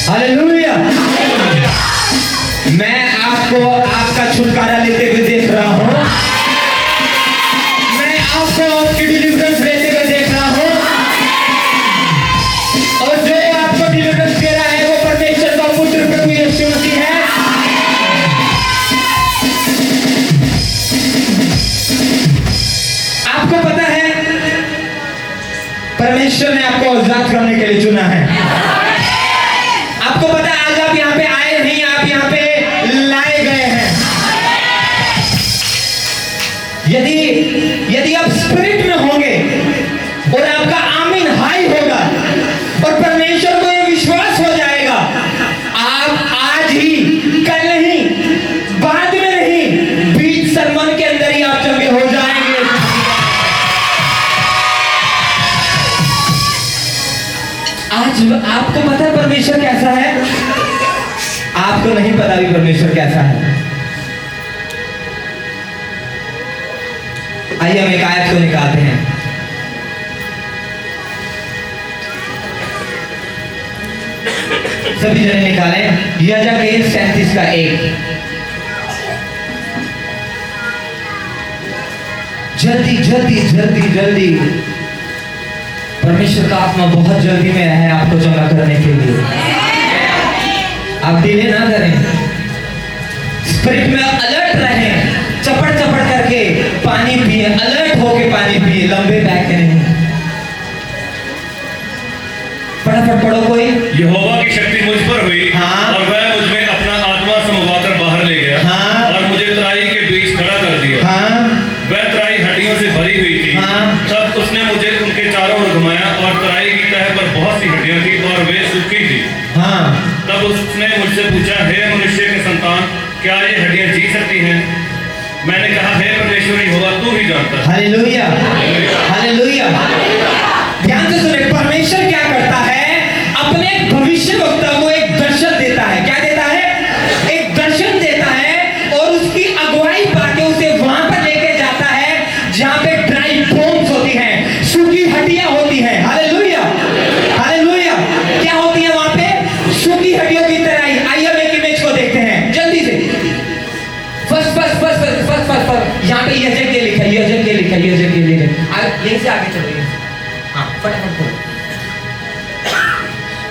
Hallelujah. मैं आपको आपका छुटकारा लेते हुए देख रहा हूं। मैं आपको आपकी डिलीवरेंस लेते हुए देख रहा हूं। और जो आपको डिलीवरेंस दे रहा है वो परमेश्वर का पुत्र प्रभु यीशु मसीह है। आपको पता है परमेश्वर ने आपको आजाद करने के लिए चुना है। आपको पता है आज आप यहाँ पे आए नहीं, आप यहाँ पे लाए गए हैं। यदि आप स्पिरिट में होंगे और आपका आमीन हाई होगा और परमेश्वर को ये विश्वास हो जाएगा, आप आज ही, कल नहीं, बाद में नहीं, बीच सरमन के अंदर ही आप चंगे हो जाएंगे। आज आपको पता है परमेश्वर कैसा है? आपको नहीं पता भी परमेश्वर कैसा है। आइए हम एक आयत को निकालते हैं। सभी जने निकालें यशायाह 37 का 1। जल्दी जल्दी जल्दी जल्दी परमेश्वर का आत्मा बहुत जल्दी में है आपको चंगा करने के लिए। आप डिले ना करें, स्पिरिट में अलर्ट रहें, चपड़ चपड़ करके पानी पिए, अलर्ट होके पानी पिए, लंबे बैठे नहीं। फटाफट पढ़ो कोई। यहोवा की शक्ति मुझ पर हुई, हाँ। और वह मुझ में अपना आत्मा समवाकर बाहर ले गया, हाँ। और मुझे तराई के बीच खड़ा कर दिया। हाँ। वह तराई हड्डियों से भरी हुई थी। हाँ। तब उसने मुझे उनके चारों ओर घुमाया, और तराई की तह पर बहुत सी हड्डियां थी और वे सूखी थी। हाँ। तब उसने मुझसे पूछा, हे मनुष्य के संतान, क्या ये हड्डियां जी सकती हैं? मैंने कहा, हे परमेश्वर यहोवा, तू ही जानता है। Hallelujah, hallelujah. ध्यान से सुने, परमेश्वर क्या करता है? अपने भविष्यवक्ता को एक दर्शन देता है। क्या देता है? एक दर्शन देता है और उसकी अगुवाई पाके उसे वहां पर लेके जाता है जहां पे ड्राई बोन्स होती हैं, सूखी हड्डियां होती हैं। Hallelujah, hallelujah. क्या होती है वहां पे? सूखी हड्डियों की तरह ही। आइए हम एक इमेज को देखते हैं जल्दी से। फर्स्ट यहाँ पे यजेकिएल लिखा है, यजेकिएल लिखा है, यजेकिएल लिखा है। यहीं से आगे चलो। हाँ, फटाफट करो।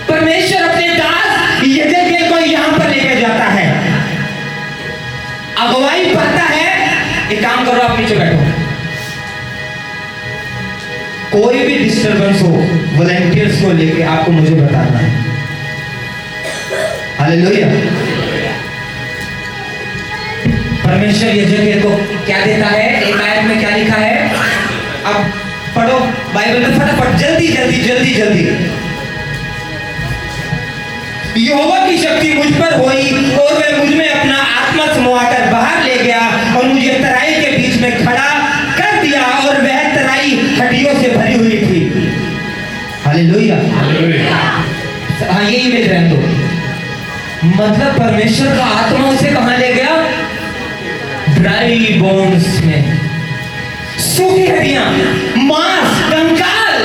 परमेश्वर अपने दास यजेकिएल को यहां पर लेकर जाता है, अगुवाई पाता है। एक काम करो, आप नीचे बैठो। कोई भी डिस्टर्बेंस हो वॉलंटियर्स को लेके आपको मुझे बताना है। हालेलुया। परमेश्वर यजेकिएल को क्या देता है? एक आयत में क्या लिखा है? अब पढ़ो बाइबल में फटाफट, जल्दी जल्दी जल्दी जल्दी। यहोवा की शक्ति मुझ पर हुई और वह मुझ में अपना आत्मा समाकर बाहर ले गया और मुझे तराई के बीच में खड़ा कर दिया, और वह तराई हड्डियों से भरी हुई थी। हालेलुया। हाँ, ये इमेज रहने दो। मतलब परमेश्वर का आत्मा उसे कहां ले गया? ड्राई बोन्स में, सूखी हड्डियां, मांस, कंकाल,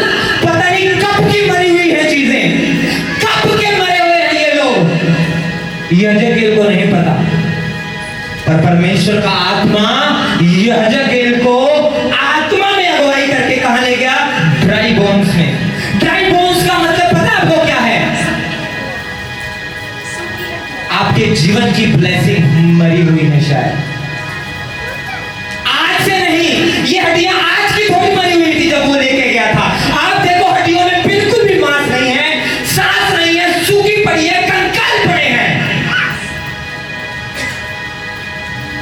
पता नहीं कब की मरी हुई है चीजें, कब के मरे हुए हैं ये लोग। यजेकिएल को नहीं पता, पर परमेश्वर का आत्मा यजेकिएल को आत्मा में अगुवाई करके कहां ले गया? ड्राई बोन्स में। ड्राई बोन्स का मतलब पता है आपको क्या है? आपके जीवन की ब्लेसिंग मरी हुई है शायद। ये हड्डियां आज की थोड़ी मरी हुई थी जब वो लेके गया था। आप देखो हड्डियों में बिल्कुल भी मांस नहीं है, सांस नहीं है, सूखी पड़ी है, कंकाल पड़े हैं।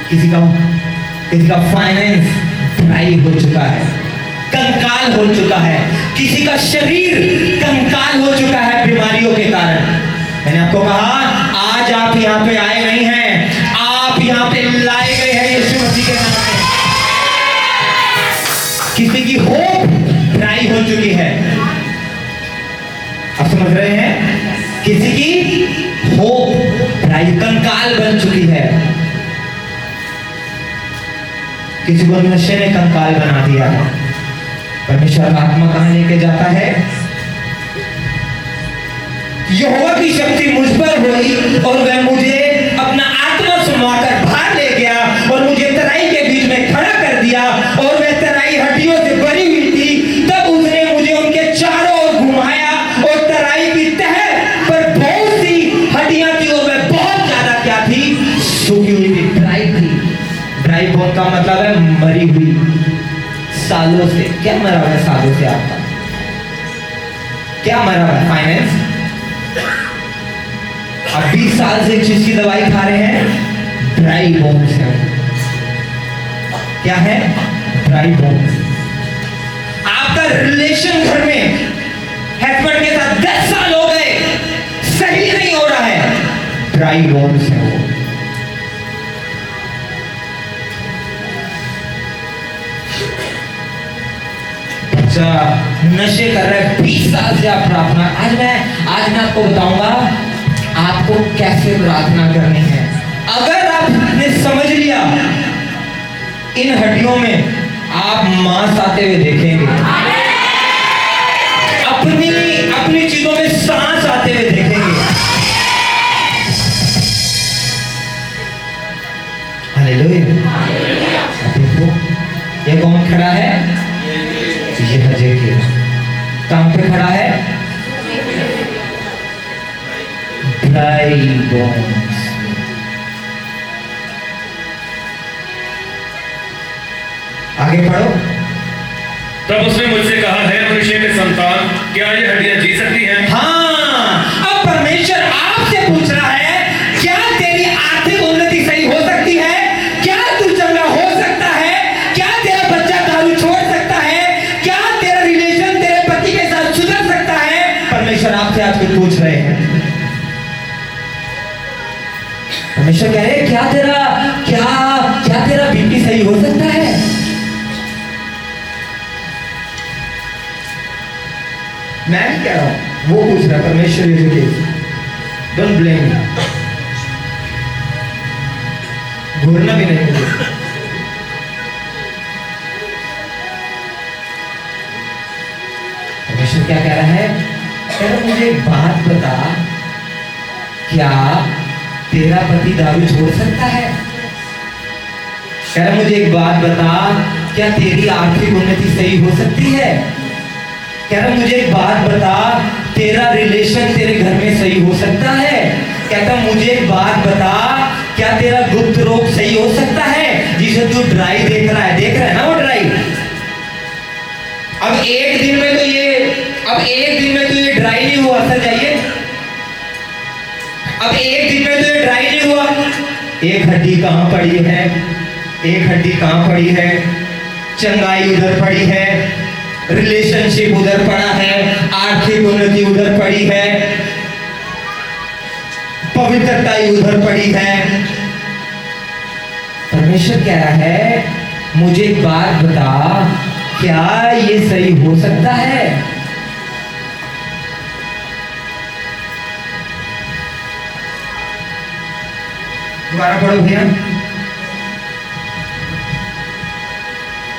किसी का फाइनेंस ड्राई हो चुका है, कंकाल हो चुका है, किसी का शरीर कंकाल हो चुका है बीमारियों के कारण। मैंने आपको कहा आज आप यहाँ पे आए नहीं हैं, आप यहाँ पे लाए गए हैं यीशु मसीह के नाम में। किसी की होप ड्राई हो चुकी है, आप समझ रहे हैं? किसी की होप ड्राई, कंकाल बन चुकी है। किसी को नशे ने कंकाल बना दिया है। परमेश्वर का आत्मा कहां लेके जाता है? यहोवा की शक्ति मुझ पर हुई और वह मुझे अपना आत्मा सुमाकर बाहर ले गया और मुझे तराई के बीच में खड़ा कर दिया और वह तराई हड्डियों से भरी हुई थी। तब उसने मुझे उनके चारों ओर घुमाया और तराई की तह पर बहुत सी हड्डियां थी और वह बहुत ज्यादा क्या थी, सूखी हुई थी, ड्राई थी। ड्राई बोन का मतलब है मरी हुई, सालों से। क्या मरा हुआ है सालों से आपका? क्या मरा हुआ है? फाइनेंस। आप 20 साल से एक चीज की दवाई खा रहे हैं, ड्राई बोन्स है। क्या है? Dry bones. आपका रिलेशन घर में हस्बैंड के साथ 10 साल हो गए, सही नहीं हो रहा है, ड्राई बोन्स है वो। बच्चा नशे कर रहा है, 20 साल से आप प्रार्थना। आज मैं आपको बताऊंगा आपको कैसे प्रार्थना करनी है। अगर आपने समझ लिया, इन हड्डियों में आप मांस आते हुए देखेंगे, अपनी चीजों में सांस आते हुए देखेंगे। हालेलुया। देखो ये कौन खड़ा है? ये हजेकियेल। कहां पे खड़ा है? Dry bones. आगे पढ़ो। तब उसने मुझसे कहा, है मनुष्य के संतान, क्या ये हड्डियां जी सकती हैं? हाँ, अब परमेश्वर आपसे पूछ रहा है, क्या तेरी आर्थिक उन्नति सही हो सकती है? क्या तू चंगा हो सकता है? क्या तेरा बच्चा दारू छोड़ सकता है? क्या तेरा रिलेशन तेरे पति के साथ सुधर सकता है? परमेश्वर आपसे आज कुछ पूछ रहे हैं। परमेश्वर कह रहे, क्या तेरा बीपी सही हो सकता है? मैं नहीं कह रहा हूं, वो पूछ रहा है। परमेश्वर is case, don't blame me. घूरना भी नहीं मुझे। परमेश्वर क्या कह रहा है? कह रहा, मुझे एक बात बता, क्या तेरा पति दारू छोड़ सकता है? कह रहा, मुझे एक बात बता, क्या तेरी आर्थिक उन्नति सही हो सकती है? कह रहा, मुझे एक बात बता, तेरा रिलेशन तेरे घर में सही हो सकता है? कहता, मुझे एक बात बता, क्या तेरा गुप्त रोग सही हो सकता है जिसे तू ड्राई देख रहा है ना वो ड्राई। अब एक दिन में तो ये ड्राई नहीं हुआ, सर जाइए। अब एक दिन में तो ये ड्राई नहीं हुआ। एक हड्डी कहां पड़ी है? एक हड्डी कहां पड़ी है? चंगाई उधर पड़ी है, रिलेशनशिप उधर पड़ा है, आर्थिक उन्नति उधर पड़ी है, पवित्रता उधर पड़ी है। परमेश्वर कह रहा है, मुझे एक बात बता, क्या ये सही हो सकता है? दोबारा पढ़ो भैया।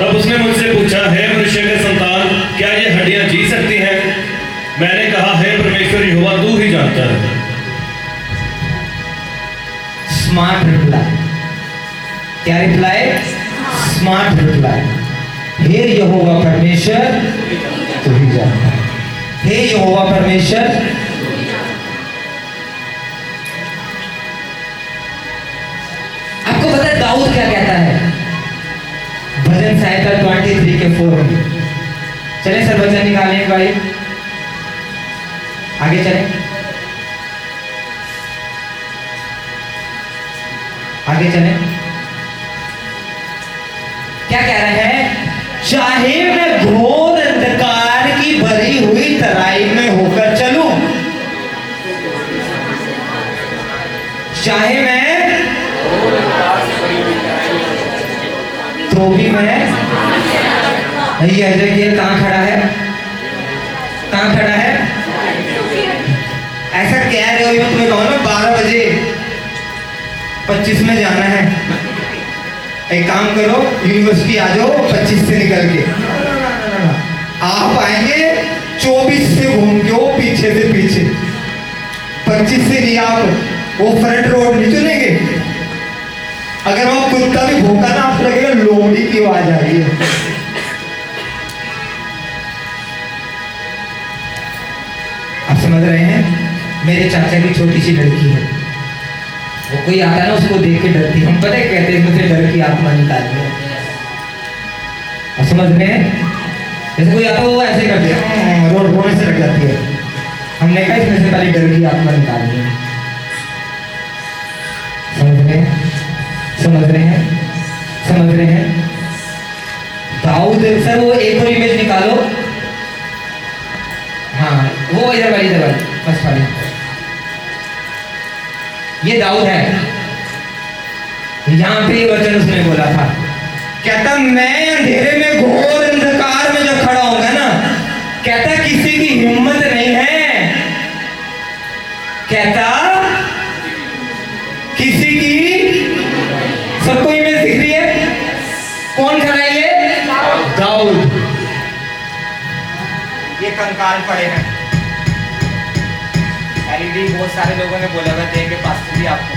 तब उसने मुझसे पूछा, है मनुष्य के संतान, क्या ये हड्डियां जी सकती हैं? मैंने कहा, है परमेश्वर यहोवा, तू ही जानता है। Smart reply. क्या रिप्लाई? Smart reply. हे यहोवा परमेश्वर, तू ही जानता है। हे यहोवा परमेश्वर, आपको पता है दाऊद क्या कहता है? भजन संहिता 23 के 4 में। चले सर भजन निकालें भाई, आगे चले, आगे चले। क्या कह रहे हैं? चाहे मैं घोर अंधकार की भरी हुई तराई में होकर चलूं, चाहे मैं तो भी मैं नहीं। हजेकियेल कहां खड़ा है? कहां खड़ा है? ऐसा कह रहे हो, मैं तुम्हें कहूँ ना 12 बजे 25 में जाना है, एक काम करो यूनिवर्सिटी आ जाओ 25 से निकल के। आप आएंगे 24 से घूम के, वो पीछे से पीछे 25 से नहीं आप वो फ्रंट रोड नहीं चुनेंगे। अगर वहां कुत्ता भी भौंका ना आपको लगेगा लोमड़ी की आवाज आ रही है। आप समझ रहे हैं? मेरे चाचा की छोटी सी लड़की है, वो कोई आता है ना उसको देख के डरती है। हम पता है कहते हैं मुझे डर की आत्मा निकालनी है। आप समझ रहे हैं? जैसे कोई आता है वो ऐसे करते हैं, रोड रोने से लग जाती है। हमने कहा इसमें से पहले डर की आत्मा निकालनी है। समझ रहे हैं? समझ रहे हैं? समझ रहे हैं? दाऊद सर वो एक और इमेज निकालो। हाँ वो इधर वाली फर्स्ट वाली। ये दाऊद है, यहां पे वचन उसने बोला था, कहता मैं अंधेरे में घोर अंधकार में जब खड़ा होगा ना, कहता किसी की हिम्मत नहीं है, कहता किसी की। सबको इमेज दिख रही है? कौन खड़ा है? ये दाऊद। ये कंकाल पड़े हैं। एलईडी बहुत सारे लोगों ने बोला हुआ देंगे पास्टर जी आपको।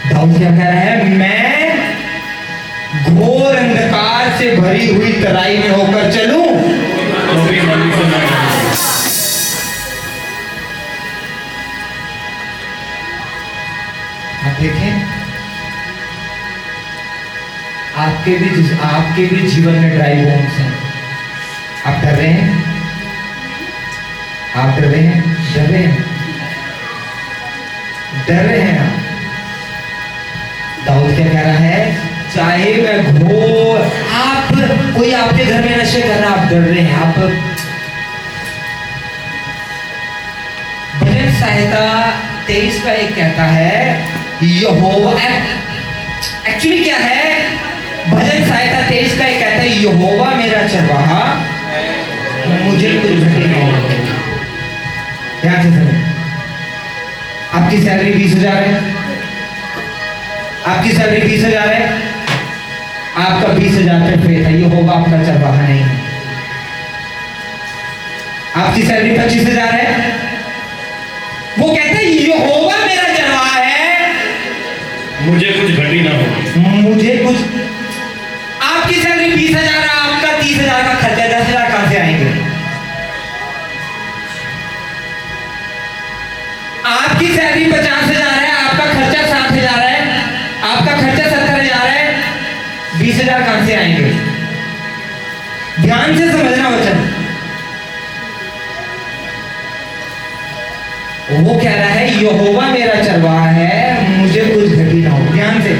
दाऊद क्या कह रहा है? मैं घोर अंधकार से भरी हुई तराई में होकर चलूं तो भी मंदिर से ना जाऊं। आप देखें, आपके भी जीवन में ड्राई बोन्स हैं। आप डर रहे हैं? आप डर रहे हैं? डर रहे हैं? डर रहे हैं आप? दाऊद क्या कह रहा है? चाहे मैं घोर, आप कोई आपके घर में नशे कर रहा, आप डर रहे हैं। आप भजन संहिता 23 का एक कहता है यहोवा, एक्चुअली क्या है? भजन संहिता 23 का एक कहता है यहोवा मेरा चरवाहा, मुझे कुछ घटे नहीं होगा। ध्यान से सुनो। आपकी सैलरी 20,000 है, आपकी सैलरी 20,000 है, आपका 20,000 पे फेथ है, यहोवा आपका चरवाहा नहीं है। आपकी सैलरी 25,000 है, वो कहते हैं यहोवा मेरा चरवाहा है, मुझे कुछ घटी ना हो। मुझे कुछ। आपकी सैलरी 20,000 है, आपका 30,000 का खर्चा, 10,000 कहां से आएंगे? आपकी सैलरी 50,000 है, आपका खर्चा 60,000 है, आपका खर्चा 70,000 है, 20,000 कहां से आएंगे? ध्यान से समझना वचन। वो कह रहा है यहोवा मेरा चरवाहा है, मुझे कुछ घटी ना हो। ध्यान से।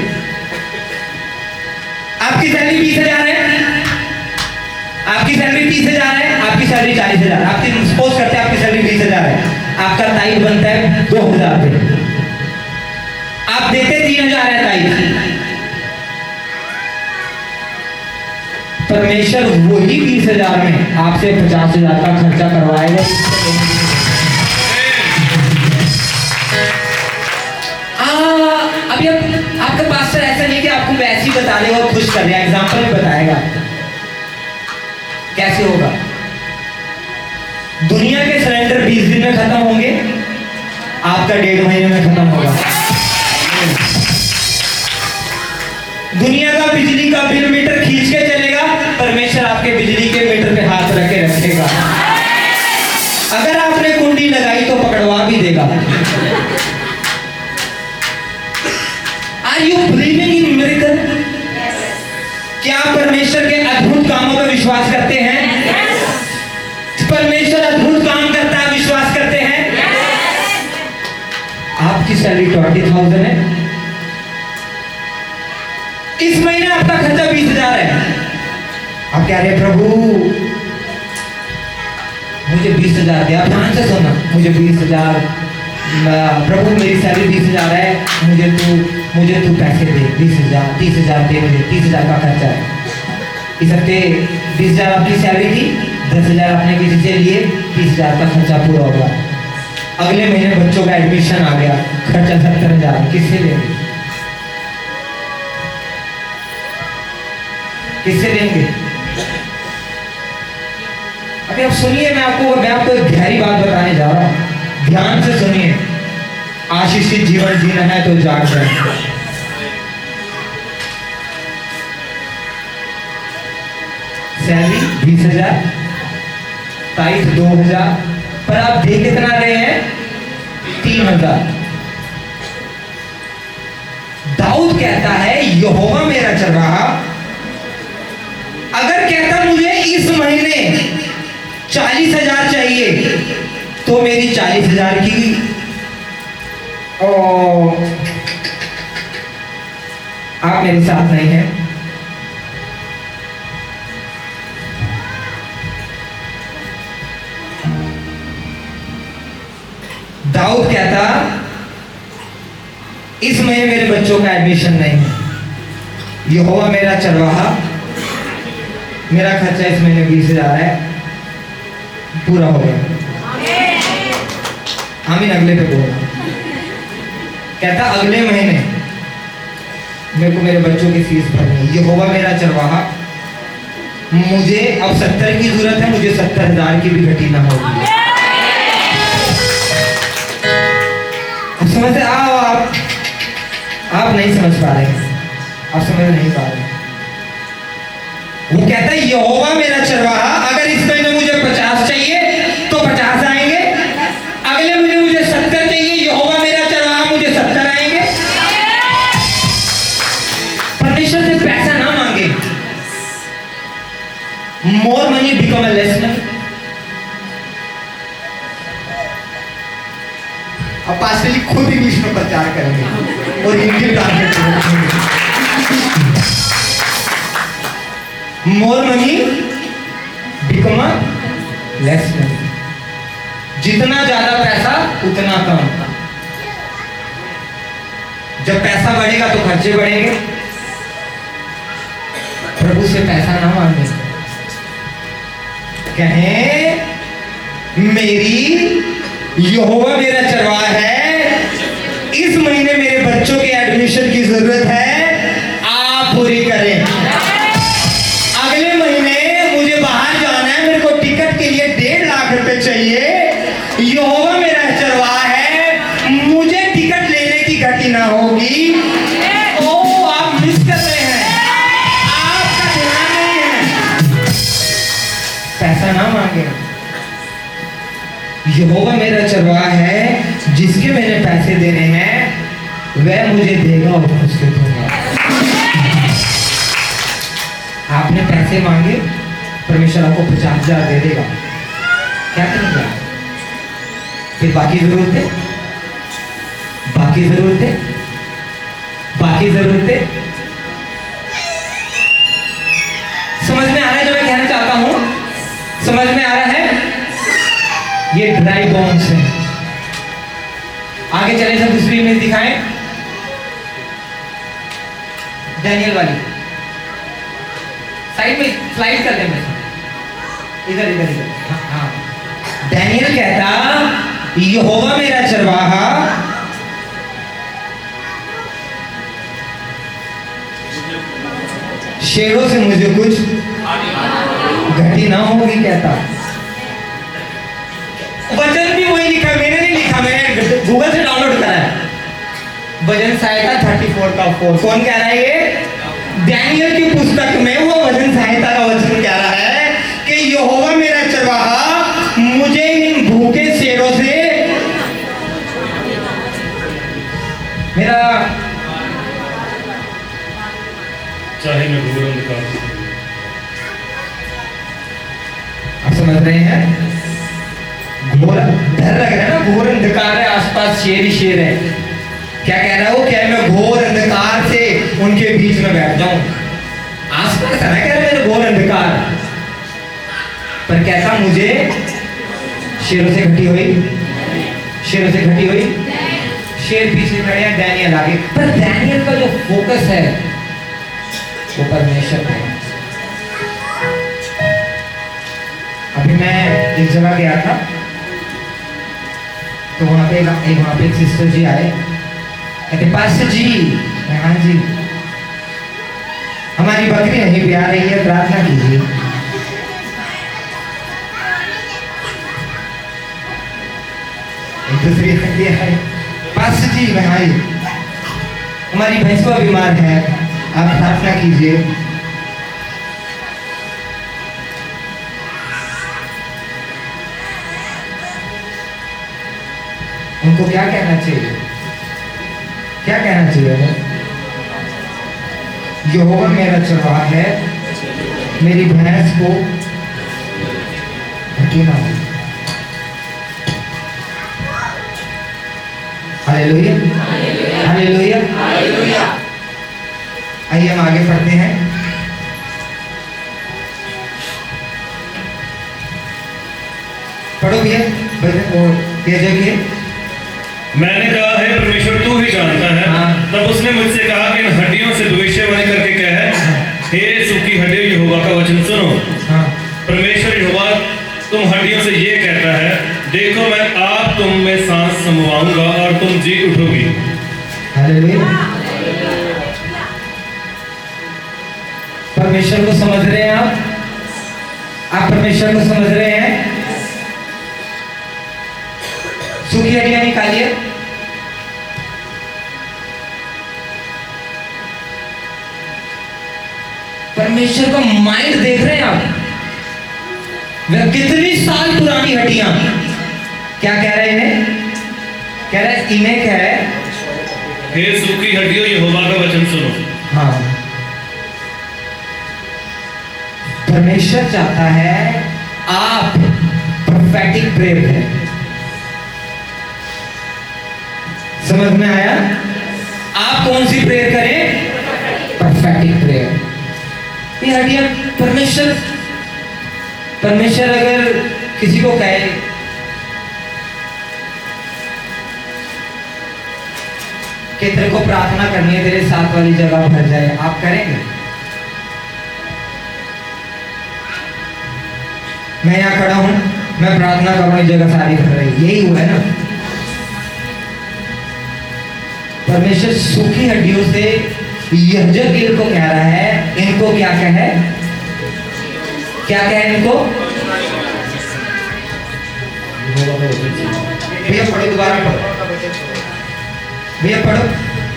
आपकी सैलरी 20,000 है, आपकी सैलरी 30,000 है, आपकी सैलरी 40,000, आपकी सपोज करते हैं आपकी सैलरी 20,000 है, आपका ताइद बनता है 2,000 पे, आप देते 3,000 है ताइद। परमेश्वर वही 20,000 में आपसे 50,000 का खर्चा करवाएगा। अभी आपका पास्टर ऐसा नहीं कि आपको वैसे ही बता देगा और खुश कर देगा, एग्जाम्पल में बताएगा कैसे होगा। दुनिया के सिलेंडर 20 दिन में खत्म होंगे, आपका 1.5 महीने में खत्म होगा। दुनिया का बिजली का बिल मीटर खींच के चलेगा, परमेश्वर आपके बिजली के मीटर पे हाथ रख के रखेगा। अगर आपने कुंडी लगाई तो पकड़वा भी देगा। Are you believing in miracle? क्या आप परमेश्वर के अद्भुत कामों पर विश्वास करते हैं? परमेश्वर अद्भुत काम करता है, विश्वास करते हैं? आपकी सैलरी 20,000 है, इस महीने आपका खर्चा 20,000 है। आप कह रहे प्रभु मुझे 20,000 दे। आप ध्यान से सुनना, मुझे 20,000, प्रभु मेरी सैलरी 20,000 है, मुझे तू पैसे दे 20,000, 30,000 दे, मुझे 30,000 का खर्चा है। इस हफ्ते 20,000 आपकी सैलरी थी, 10,000 आपने किसी से लिए, 30,000 का खर्चा पूरा होगा। अगले महीने बच्चों का एडमिशन आ गया, खर्चा 70,000, किससे देंगे? किससे देंगे? अभी आप सुनिए, मैं आपको एक गहरी बात बताने जा रहा हूं, ध्यान से सुनिए। आशीषित जीवन जीना है तो जाग जाए। सैलरी 20,000, टाइट 2,000, पर आप दे कितना रहे हैं? 3,000। दाऊद कहता है यहोवा मेरा चरवाहा, अगर कहता मुझे इस महीने 40,000 चाहिए तो मेरी 40,000 की आप मेरे साथ नहीं हैं। दाऊद कहता इस महीने मेरे बच्चों का एडमिशन नहीं है, यहोवा मेरा चरवाहा, मेरा खर्चा इस महीने 20,000 है, पूरा हो गया। आमीन। अगले पे बोल, कहता अगले महीने मेरे को मेरे बच्चों की फीस भरनी है, यहोवा मेरा चरवाहा, मुझे अब 70 की जरूरत है, मुझे 70,000 की भी घटी ना होगी। समझते आप नहीं समझ पा रहे, आप समझ नहीं पा रहे। वो कहता है यहोवा मेरा चरवाहा, अगर इस महीने मुझे 50 चाहिए तो 50 आएंगे, अगले महीने मुझे 70 चाहिए, यहोवा मेरा चरवाहा, मुझे 70 आएंगे। परमेश्वर से पैसा ना मांगे। More money become a less money. अब पास्टर खुद इंग्लिश में प्रचार करेंगे और हिंदी ट्रांसलेट करेंगे। More money become less money. जितना ज्यादा पैसा उतना कम। जब पैसा बढ़ेगा तो खर्चे बढ़ेंगे। प्रभु से पैसा ना मांगे, कहें मेरी यहोवा मेरा चरवाहा है, इस महीने मेरे बच्चों के एडमिशन की जरूरत है, आप पूरी करें। अगले महीने मुझे बाहर जाना है, मेरे को टिकट के लिए 1.5 लाख रुपए चाहिए, यहोवा मेरा चरवाहा है, मुझे टिकट लेने की घटी ना होगी। ओ आप मिस कर रहे हैं, आपका ध्यान नहीं है। पैसा ना मांगे। यहोवा मेरा चरवाहा है, जिसके मैंने पैसे देने हैं वह मुझे देगा और उसके दूंगा। आपने पैसे मांगे, परमेश्वर आपको 50,000 दे देगा, क्या करेंगे? फिर बाकी जरूरतें समझ में आ रहा है जो मैं कहना चाहता हूं? समझ में आ रहा है? ये ड्राई बोन्स है। आगे चले, सब दूसरी इमेज दिखाएं, डैनियल वाली साइड में स्लाइड कर दें, इधर। हाँ, डैनियल कहता यहोवा मेरा चरवाहा, शेरों से मुझे कुछ घटी ना होगी। कहता वचन भी वही लिखा, मैंने नहीं लिखा, मैंने गूगल से डाउनलोड करा है। भजन सहायता 34 का 4। कौन कह रहा है ये? डैनियल की पुस्तक में वो भजन सहायता का वचन कह रहा है कि यहोवा मेरा चरवाहा, मुझे इन भूखे शेरों से मेरा, चाहे मैं घोर अंधकार। आप समझ रहे हैं? घोर डर लग रहा है ना, घोर अंधकार है, आसपास शेर ही शेर है। क्या कह रहा है वो? क्या मैं घोर अंधकार से उनके बीच में बैठ जाऊं? आसपास है ना, कह रहा है घोर अंधकार, पर कहता मुझे शेरों से घटी हुई, शेर पीछे खड़े हैं, डैनियल आगे। पर डैनियल का जो फोकस है वो परमेश्वर है। अभी मैं एक जगह गया था, तो वहां पे एक सिस्टर जी आए, कहते पास्टर जी। हाँ जी, हमारी बकरी नहीं प्यार रही है, प्रार्थना कीजिए। दूसरी हड्डियां है। पास्टर जी भाई, हमारी भैंसवा बीमार है, आप प्रार्थना कीजिए। उनको क्या कहना चाहिए? क्या कहना चाहिए? यहोवा मेरा चरवाहा है, मेरी भैंस को घटी ना हो। Hallelujah, hallelujah, hallelujah. आइए हम आगे पढ़ते हैं। पढ़ो भैया, जगह मैंने कहा है परमेश्वर तू ही जानता है। हाँ। तब उसने मुझसे कहा कि इन हड्डियों से भविष्यवाणी करके कह, हे सूखी हड्डियों, यहोवा का वचन सुनो। हाँ। परमेश्वर यहोवा तुम हड्डियों से ये कहता है, देखो मैं आप तुम में सांस समवाऊंगा और तुम जी उठोगी। हालेलुया। परमेश्वर को समझ रहे हैं आप परमेश्वर को समझ रहे हैं? सूखी हड्डियां निकालिए। परमेश्वर का माइंड देख रहे हैं आप? वह कितनी साल पुरानी हड्डियां, क्या कह रहे हैं? कह रहे इन्हें क्या है? हे सूखी हड्डियों, यहोवा का वचन सुनो। हाँ, परमेश्वर चाहता है आप प्रोफेटिक प्रेयर करें। समझ में आया? आप कौन सी प्रेयर करें? Prophetic prayer. ये हड्डियां परमेश्वर अगर किसी को कहे कि तेरे को प्रार्थना करनी है, तेरे साथ वाली जगह भर जाए, आप करेंगे? मैं यहाँ खड़ा हूं, मैं प्रार्थना कर रहा हूं, जगह सारी भर रही, यही हुआ है ना? परमेश्वर सूखी हड्डियों से यहोवा को कह रहा है, इनको क्या कहे? क्या कहे इनको? भैया पढ़ो, दोबारा पढ़ो भैया, पढ़ो।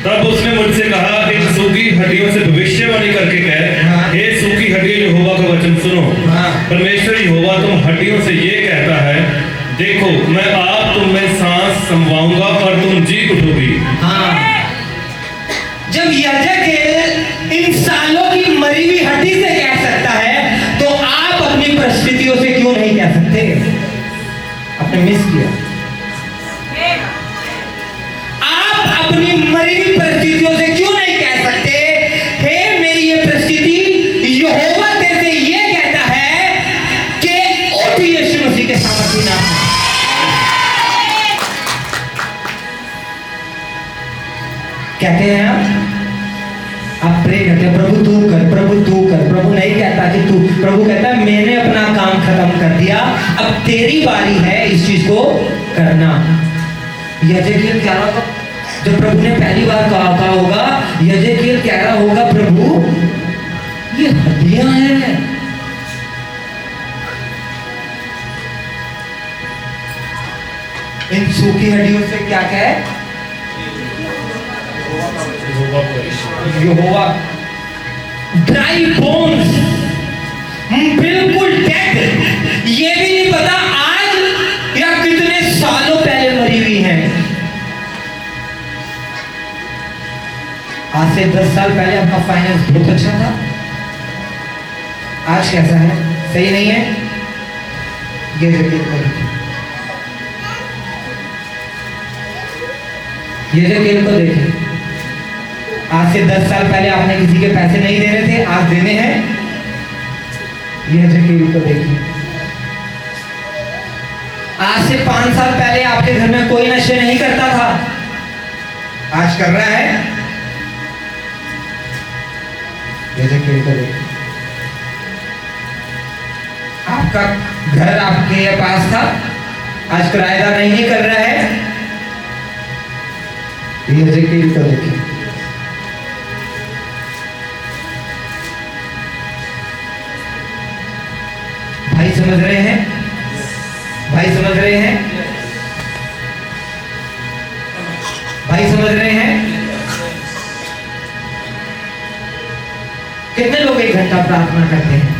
तब उसने मुझसे कहा, इन सूखी हड्डियों से भविष्यवाणी करके कह, हाँ। हे सूखी हड्डियों, यहोवा का वचन सुनो। हाँ। परमेश्वर यहोवा तुम हड्डियों से ये कहता है, देखो मैं आप तुम में सांस समवाऊंगा और तुम जी उठोगी। हाँ, जब यहोवा इन सालों की मरी हुई हड्डी से कह सकता है, तो आप अपनी परिस्थितियों से क्यों नहीं कह सकते? आपने मिस किया। आप अपनी मरी हुई परिस्थितियों से क्यों नहीं कह सकते, हे मेरी ये परिस्थिति, यहोवा तेरे से ये कहता है कि उठ यीशु मसीह के सामर्थ्य नाम में। कहते हैं आप प्रे करते हैं, प्रभु तू कर, प्रभु तू कर। प्रभु नहीं कहता कि तू, प्रभु कहता है मैंने अपना काम खत्म कर दिया, अब तेरी बारी है इस चीज को करना। यजेकिएल कह रहा था, जब प्रभु ने पहली बार कहा होगा, यजेकिएल कह रहा होगा, प्रभु ये हड्डियां हैं। इन सूखी हड्डियों से क्या कहे? यहोवा, ड्राई बोन्स, बिल्कुल डेड। ये भी नहीं पता आज या कितने सालों पहले मरी हुई हैं। आज से 10 साल पहले आपका फाइनेंस बहुत अच्छा था, आज कैसा है? सही नहीं है? ये यजेकिएल को देखिए, आज से 10 साल पहले आपने किसी के पैसे नहीं देने थे, आज देने हैं। यजेकिएल को देखिए, आज से 5 साल पहले आपके घर में कोई नशे नहीं करता था, आज कर रहा है। यजेकिएल को देखिए, आपका घर आपके पास था, आज किराएदार नहीं कर रहा है। यजेकिएल को देखिए, समझ रहे हैं? भाई समझ रहे हैं? भाई समझ रहे हैं? कितने लोग 1 घंटा प्रार्थना करते हैं?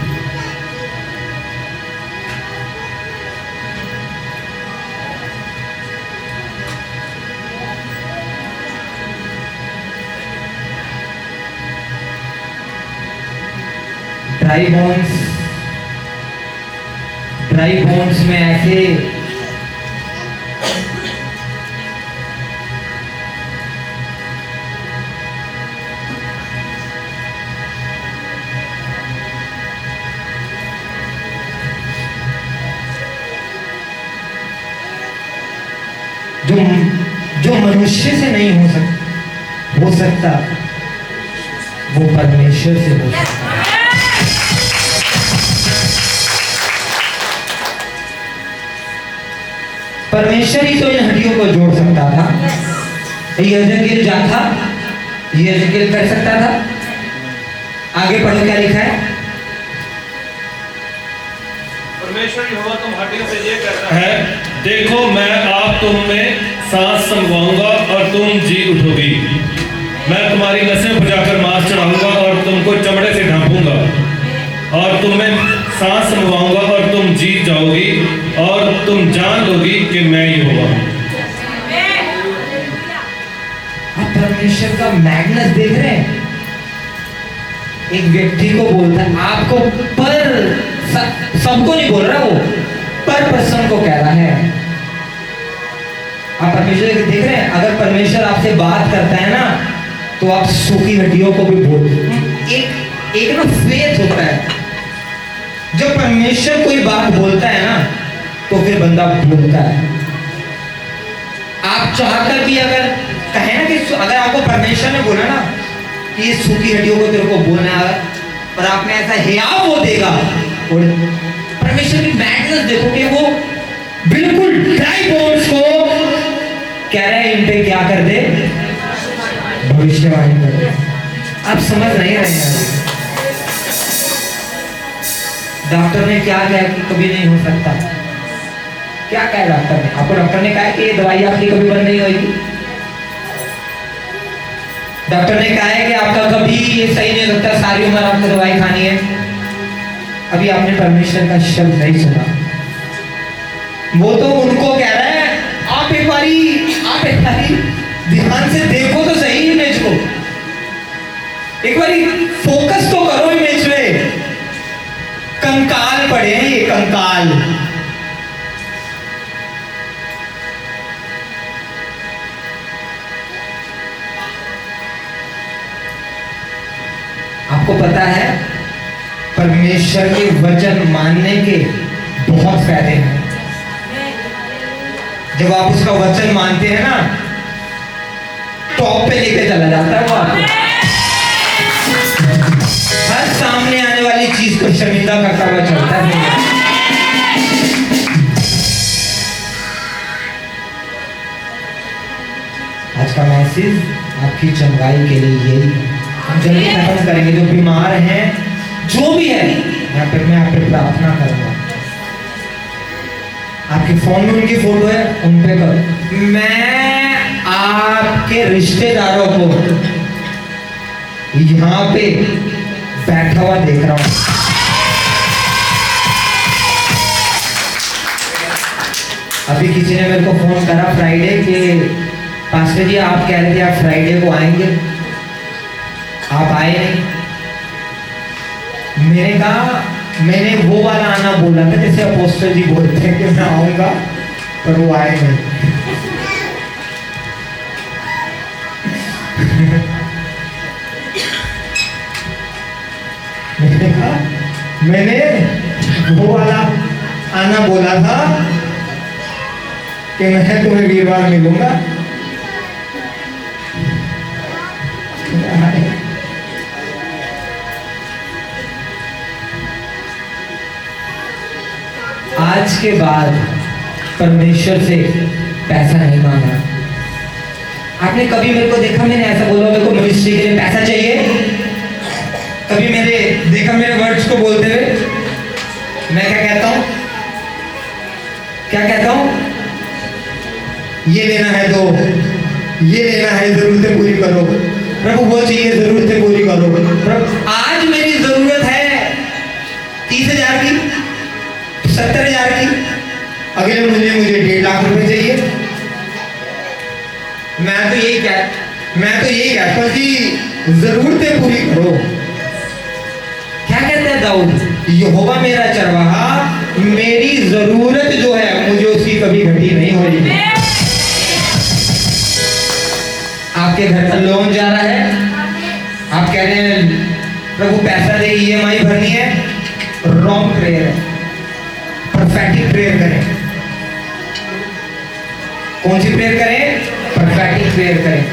ड्राई बोन्स में ऐसे जो मनुष्य से नहीं हो सकता वो परमेश्वर से हो सकता। परमेश्वर ही तो इन हड्डियों को जोड़ सकता था। यहेजकेल जाता, यहेजकेल कर सकता था। आगे पढ़ो क्या लिखा है। परमेश्वर यहोवा तुम हड्डियों से ये कहता है, देखो मैं आप तुम में सांस समवाऊंगा और तुम जी उठोगी। मैं तुम्हारी नसें बुझाकर मांस चढ़ाऊंगा और तुमको चमड़े से ढांपूंगा और तुम्हें सांस समवाऊंगा और तुम जीत जाओगी और तुम जान लोगी कि मैं यहोवा हूं। आप परमेश्वर का मैग्नेस देख रहे हैं। एक व्यक्ति को बोलता है आपको, पर सबको नहीं बोल रहा, वो पर पर्सन को कह रहा है। आप परमेश्वर देख रहे हैं। अगर परमेश्वर आपसे बात करता है ना तो आप सूखी हड्डियों को भी बोल। एक ना फेथ होता है, जब परमेश्वर कोई बात बोलता है ना तो फिर बंदा बोलता है। आप चाहकर भी अगर कहे ना कि अगर आपको परमेश्वर ने बोला ना कि ये सूखी हड्डियों को तेरे को बोलना है और आपने ऐसा हियाव वो देगा, और परमेश्वर की मैग्नेस देखो कि वो बिल्कुल ड्राई बोन्स को कह रहा है इन पे क्या कर दे, भविष्यवाणी कर दे। आप समझ नहीं रहे हैं। डॉक्टर ने क्या कहा कि कभी नहीं हो सकता? क्या कहा डॉक्टर ने आपको? डॉक्टर ने कहा कि ये दवाई आपकी कभी बंद नहीं होगी। डॉक्टर ने कहा है कि आपका कभी ये सही नहीं हो सकता, सारी उम्र आपको दवाई खानी है। अभी आपने परमेश्वर का शब्द नहीं सुना। वो तो उनको कह रहा है आप एक बारी ध्यान से देखो तो सही इमेज को, एक बारी फोकस तो करो इमेज में। कंकाल पड़े हैं, ये कंकाल। आपको पता है परमेश्वर के वचन मानने के बहुत फायदे हैं। जब आप उसका वचन मानते हैं ना, टॉप पे लेके चला जाता है वो आपको। हर सामने आने वाली चीज को शर्मिंदा करता हुआ चलता है। आज का मैसेज आपकी चंगाई के लिए यही है। हम जल्दी खत्म करेंगे। जो बीमार हैं, जो भी है, मैं आप पे प्रार्थना करूंगा। आपके फोन में उनकी फोटो है, उन पे करो। मैं आपके रिश्तेदारों को यहाँ पे बैठा हुआ देख रहा हूं। अभी किसी ने मेरे को फोन करा फ्राइडे के, पास्टर जी आप कह रहे थे आप फ्राइडे को आएंगे, आप आए नहीं। मैंने कहा मैंने वो वाला आना बोला था जैसे अपोस्टल जी बोलते हैं कि मैं आऊंगा, पर वो आए नहीं। मैंने वो वाला आना बोला था कि मैं तुम्हें वीरवार मिलूंगा। आज के बाद परमेश्वर से पैसा नहीं मांगना। आपने कभी मेरे को देखा मैंने ऐसा बोला मेरे को मिनिस्ट्री के लिए पैसा चाहिए? कभी मेरे देखा मेरे वर्ड्स को बोलते हुए? मैं क्या कहता हूं? क्या कहता हूं? ये लेना है दो, ये लेना है, जरूरतें पूरी करो। प्रभु वो चाहिए, जरूरतें पूरी करो। प्रभु आज मेरी जरूरत है 30,000 की, 70,000 की, अगले महीने मुझे 1.5 लाख रुपए चाहिए। मैं तो यही कहता हूं कि जरूरतें पूरी करो। क्या कहते हैं दाऊद? यहोवा मेरा चरवाहा, मेरी जरूरत जो है मुझे उसकी कभी घटी नहीं हो रही। आपके घर का लोन जा रहा है, आप कह रहे हैं प्रभु पैसा दे, EMI भरनी है। रॉन्ग प्रेयर है, परफेक्टिक प्रेयर करें। कौन सी प्रेयर करें? परफेक्टिक प्रेयर करें।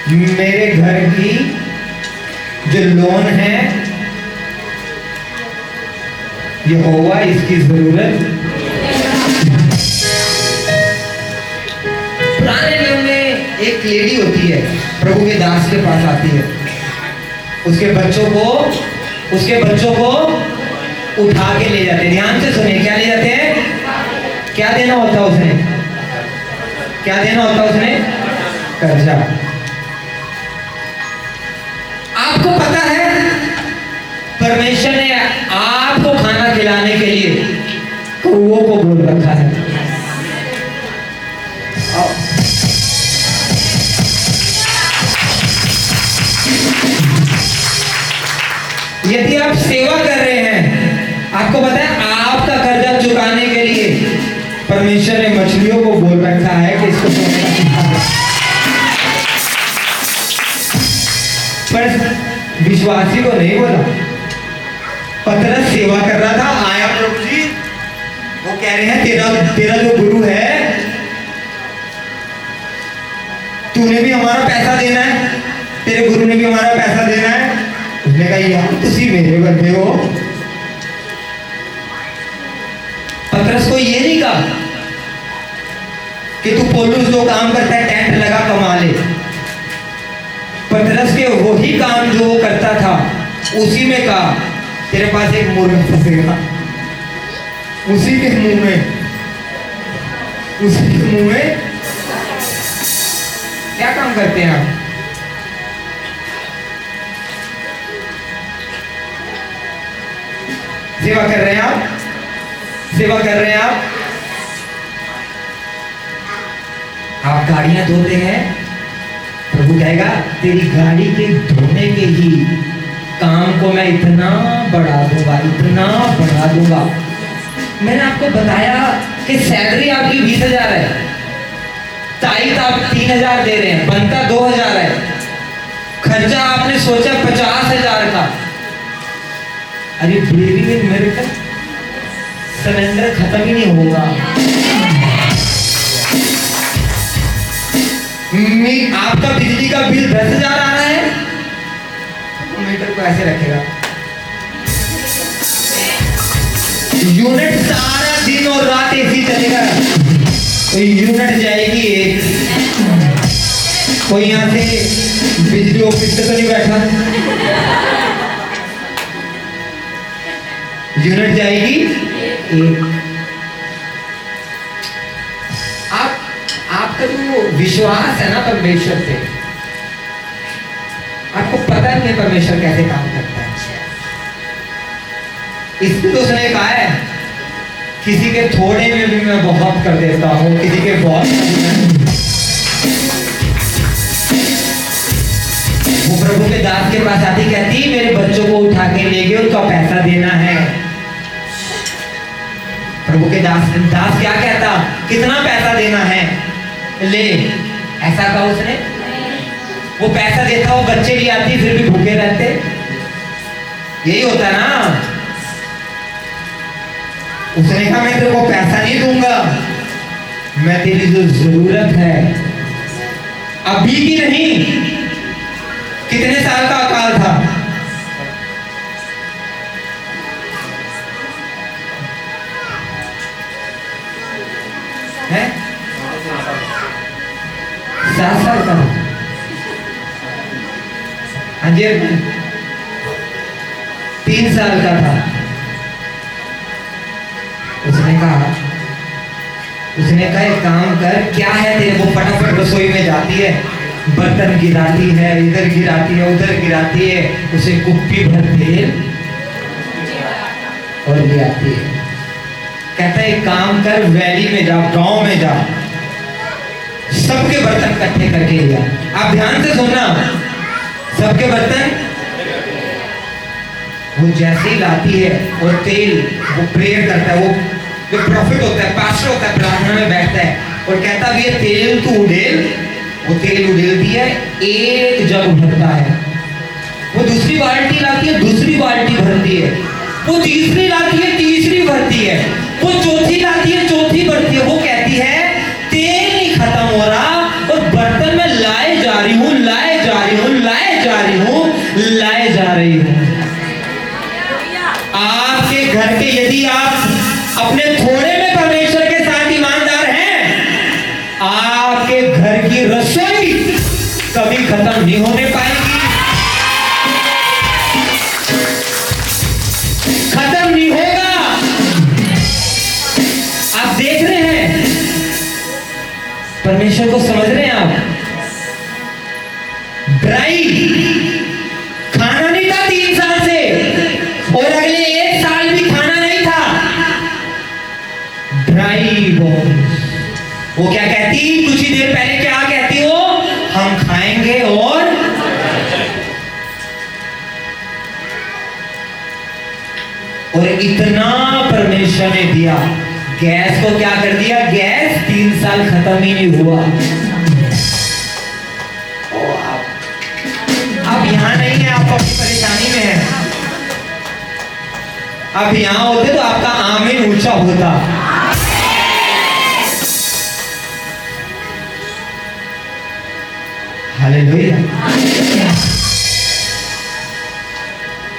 मेरे घर की जो लोन है, यहोवा इसकी जरूरत। पुराने नियम में एक लेडी होती है, प्रभु के दास के पास आती है, उसके बच्चों को उठा के ले जाते हैं। ध्यान से सुने, क्या ले जाते हैं? क्या देना होता है उसने? क्या देना होता है उसने? कर्जा। आपको पता है परमेश्वर ने आपको खाना खिलाने के लिए कौओं को बोल रखा है। यदि आप सेवा कर रहे हैं, आपको पता है आपका कर्जा चुकाने के लिए परमेश्वर ने मछलियों को बोल रखा है कि इसको पर विश्वासी को नहीं बोला। पतरस सेवा कर रहा था, आया प्रभु जी, वो कह रहे हैं तेरा जो गुरु है, तूने भी हमारा पैसा देना है, तेरे गुरु ने भी हमारा पैसा देना है। उसने कहा यार तुसी मेरे बंदे हो। पतरस को ये नहीं कहा कि तू पौलुस जो काम करता है टेंट लगा कमा ले। पतरस के वही काम जो वो करता था उसी में कहा तेरे पास एक मुर्गा फंसेगा, उसी के मुंह में क्या काम करते हैं आप? सेवा कर रहे हैं आप, सेवा कर रहे हैं आप गाड़ियां धोते हैं, प्रभु कहेगा तेरी गाड़ी के धोने के ही काम को मैं इतना बढ़ा दूंगा, इतना बढ़ा दूंगा। मैंने आपको बताया कि सैलरी आपकी 20,000 है, तारीख आप 3,000 दे रहे हैं, बनता 2,000 है, खर्चा आपने सोचा 50,000 का। अरे बिलीविंग इन मिरेकल, सिलेंडर खत्म ही नहीं होगा। आपका बिजली का बिल 10,000 आ रहा है, मीटर को ऐसे रखेगा, यूनिट सारा दिन और रात एसी चलेगा, तो यूनिट जाएगी एक। कोई यहाँ से बिजली ऑफिस से तो नहीं बैठा? यूनिट जाएगी एक। आपका जो विश्वास है ना परमेश्वर पे, आपको पता नहीं है परमेश्वर कैसे काम करता है। इसलिए तो उसने कहा है किसी के थोड़े में भी मैं बहुत कर देता हूँ, किसी के बहुत वो प्रभु के दास के पास आती कहती मेरे बच्चों को उठा के ले गए, उनका पैसा देना है। प्रभु के दास क्या कहता, कितना पैसा देना है ले, ऐसा कहा उसने? वो पैसा देता, वो बच्चे भी आती फिर भी भूखे रहते। यही होता ना। उसने कहा मैं तेरे को पैसा नहीं दूंगा, मैं तेरी जो जरूरत है अभी की नहीं, कितने साल का अकाल था, है 7 साल का। हाँ जी 3 साल का था। उसने कहा एक काम कर, क्या है तेरे? वो फटाफट रसोई में जाती है, बर्तन गिराती है, इधर गिराती है, उधर गिराती है, उसे कुप्पी भर तेल और ले आती है। कहता है एक काम कर, वैली में जा, गांव में जा, सबके बर्तन इकट्ठे करके ले आ। आप ध्यान से सुनना, सबके बर्तन। वो जैसे ही लाती है और तेल, वो प्रेयर करता है, वो जो प्रॉफिट होता है, पास्टर होता है, प्रार्थना में बैठता है और कहता है ये तेल तू उड़ेल। वो तेल उड़ेलती है, एक जग भरता है। वो दूसरी बाल्टी लाती है, दूसरी बाल्टी भरती है। वो तीसरी लाती है, तीसरी भरती है। वो चौथी लाती है, चौथी भरती है। वो कहती है तेल नहीं खत्म हो रहा और बर्तन में लाए जा रही हूं, लाए जा रही हूं, लाए जा रही हूं, लाए जा रही हूं। आपके घर के, यदि आप अपने थोड़े में परमेश्वर के साथ ईमानदार हैं, आपके घर की रसोई कभी खत्म नहीं होने पाएगी, खत्म नहीं होगा। आप देख रहे हैं, परमेश्वर को समझ रहे हैं आप? ड्राई खाना नहीं था 3 साल से, और अगले 1 साल भी खाना नहीं था। Dry bones. वो क्या कहती, कुछ ही देर पहले क्या कहती हो? हम खाएंगे और इतना परमेश्वर ने दिया। गैस को क्या कर दिया? गैस 3 साल खत्म ही नहीं हुआ। आप यहां नहीं है, आप अपनी परेशानी में है। आप यहां होते तो आपका आमीन ऊंचा होता। हालेलुया।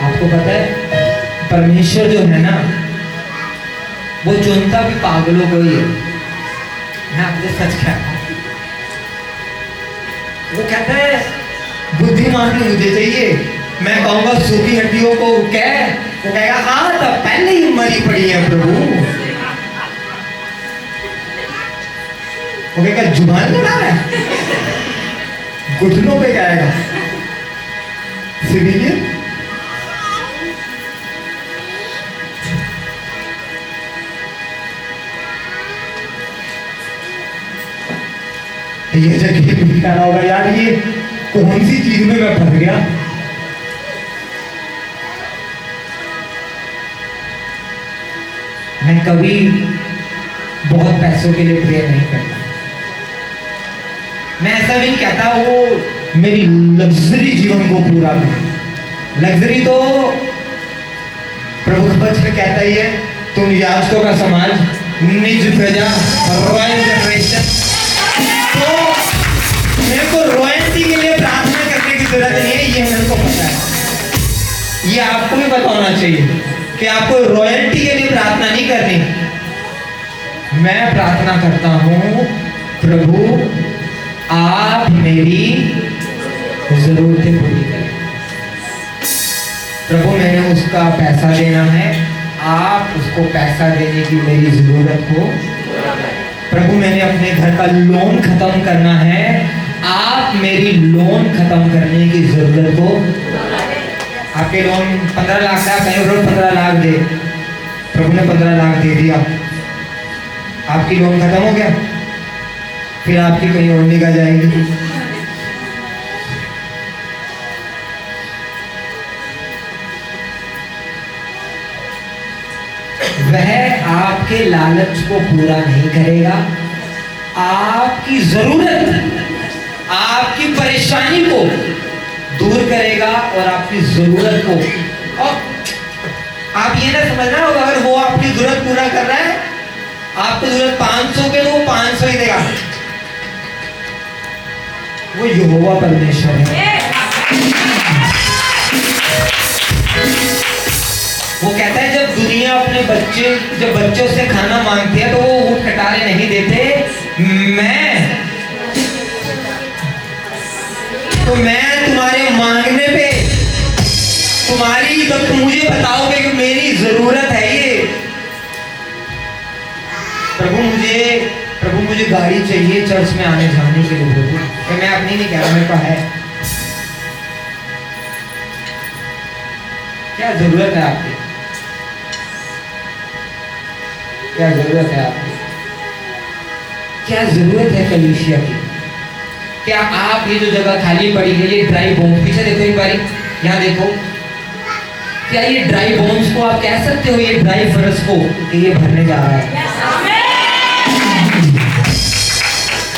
आपको पता है परमेश्वर जो है ना, वो चुनता भी पागलों को ही है। मैं आपसे सच कहता हूं, वो कहता है बुद्धिमान मुझे चाहिए। मैं कहूंगा सूखी हड्डियों को कह, वो कहेगा हाँ तब पहले ही मरी पड़ी है प्रभु। वो कहेगा जुबान लड़ा रहा है, घुटनों पे कहेगा सिविलियन। ये जगह भी कहना होगा यार ये कौन सी चीज में मैं फंस गया। मैं कभी बहुत पैसों के लिए प्रेयर नहीं करता। मैं ऐसा भी नहीं कहता वो मेरी लग्जरी जीवन को पूरा करे। लग्जरी तो प्रभु का वचन कहता ही है, तुम याजकों का समाज, निज प्रजा, रॉयल जनरेशन। तो मेरे को रॉयल्टी के लिए प्रार्थना करने की जरूरत नहीं है, ये मेरे को पता है। ये आपको भी पता होना चाहिए कि आपको रॉयल्टी के लिए प्रार्थना नहीं करनी। मैं प्रार्थना करता हूं प्रभु आप मेरी जरूरतें पूरी करें। प्रभु मैंने उसका पैसा देना है, आप उसको पैसा देने की मेरी जरूरत हो। प्रभु मैंने अपने घर का लोन खत्म करना है, आप मेरी लोन खत्म करने की जरूरत हो। आपके लोन 15 लाख का, बैंक रोज 15 लाख दे, प्रभु ने 15 लाख दे दिया, आपकी लोन खत्म हो गया, फिर आपकी कहीं और निगाह जाएगी। वह आपके लालच को पूरा नहीं करेगा, आपकी जरूरत, आपकी परेशानी को दूर करेगा और आपकी जरूरत को। और आप ये ना समझना होगा, अगर वो आपकी जरूरत पूरा कर रहा है, आपको जरूरत 500 के, तो वो 500 ही देगा। वो यहोवा परमेश्वर है। वो कहता है जब दुनिया अपने बच्चे, जब बच्चों से खाना मांगती है तो वो ऊँट कटारे नहीं देते। मैं तुम्हारे मांगने पे, तुम्हारी, जब मुझे प्रभु मुझे गाड़ी चाहिए चर्च में आने जाने के लिए प्रभु। ये मैं अपनी नहीं कह रहा, मेरे को है। क्या जरूरत है आपकी? क्या जरूरत है आपकी? क्या जरूरत है कलीसिया की? क्या आप ये जो जगह खाली पड़ी है, ये ड्राई बोन्स, पीछे देखो एक बारी, यहाँ देखो, क्या ये ड्राई बोन्स को आप कह सकते हो, ये ड्राई फर्श को, कि ये भरने जा रहा है?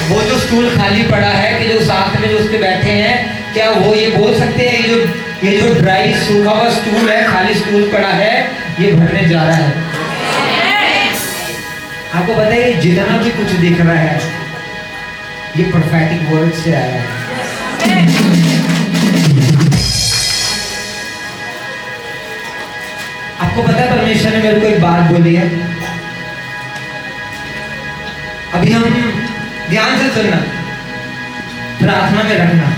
वो जो स्टूल खाली पड़ा है, कि जो साथ में जो उसके बैठे हैं, क्या वो ये बोल सकते हैं ये जो ड्राई सूखा हुआ स्टूल है, खाली स्टूल पड़ा है, ये भरने जा रहा है? आपको पता है जितना भी कुछ दिख रहा है ये प्रोफेटिक वर्ड से आया है। आपको पता है परमेश्वर ने मेरे को एक बात बोली है, अभी हम ध्यान से सुनना, प्रार्थना में रखना।